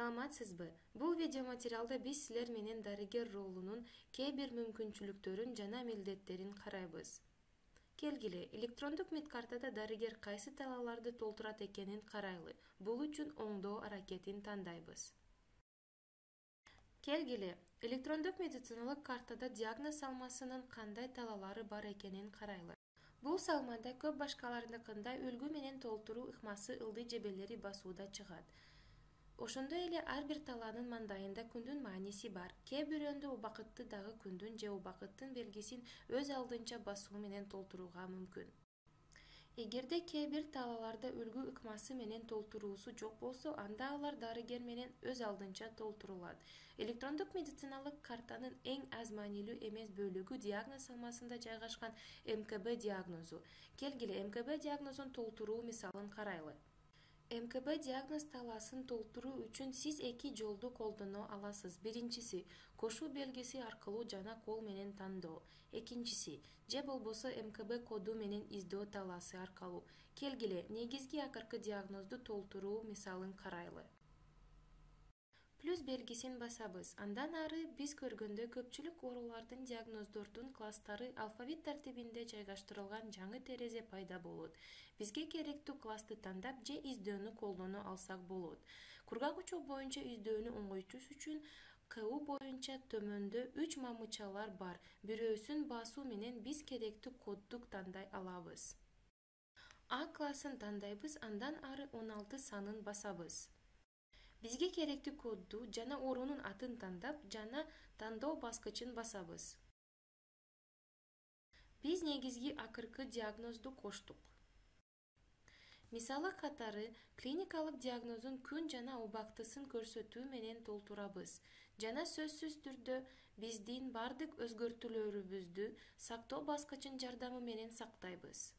Саламатсызбы? Бул видеоматериалда биз силер менен дарыгер ролунун кээ бир мүмкүнчүлүктөрүн жана милдеттерин карайбыз. Келгиле, электрондук медкартада дарыгер кайсы талааларды толтурат экенин карайлы. Бул үчүн оңдоо аракетин тандайбыз. Келгиле, электрондук медициналык картада диагноз салмасынын кандай талаалары бар экенин карайлы. Бул салмада көп башкалардыкындай үлгү менен толтуруу ыкмасы ылдый жебелери басууда чыгат. Ошондой эле ар бир талаанын мандайында күндүн мааниси бар. Кээ бирөөндө убакытты дагы күндүн же убакыттын белгисин өз алдынча басуу менен толтурууга мүмкүн. Эгерде кээ бир талааларда үлгү ыкмасы менен толтуруусу жок болсо, анда алар дарыгер менен өз алдынча толтурулат. Электрондук медициналык картанын эң аз маанилүү эмес бөлүгү диагноз салмасында жайгашкан МКБ диагнозу. Келгиле, МКБ диагнозун толтуруу мисалын карайлы. МКБ диагноз талаасын толтуруу үчүн сиз эки жолду колдоно аласыз. Биринчиси — кошуу белгиси аркылуу жана кол менен тандоо. Экинчиси — же болбосо МКБ коду менен издөө талаасы аркылуу. Келгиле, негизги акыркы диагнозду толтуруу мисалын карайлы. Плюс белгисин басабыз. Андан ары биз көргөндөй көпчүлүк оорулардын диагноздордун класстары алфавит тартибинде жайгаштырылган жаңы терезе пайда болот. Бизге керектүү классты тандап же издөөнү колдоно алсак болот. Кургак боюнча издөөнү оңойтуш үчүн КУ боюнча төмөндө 3 мамычалар бар. Бирөөсүн басуу менен биз керектүү кодду тандай алабыз. А классын тандайбыз, андан ары 16 санын басабыз. Бизге керектүү кодду жана оорунун атын тандап, жана тандоо баскычын басабыз. Биз негизги акыркы диагнозду коштук. Мисалы катары, клиникалык диагнозун күн жана убактысын көрсөтүү менен толтурабыз. Жана сөзсүз түрдө биздин бардык өзгөртүүлөрүбүздү сактоо баскычын жардамы менен сактайбыз.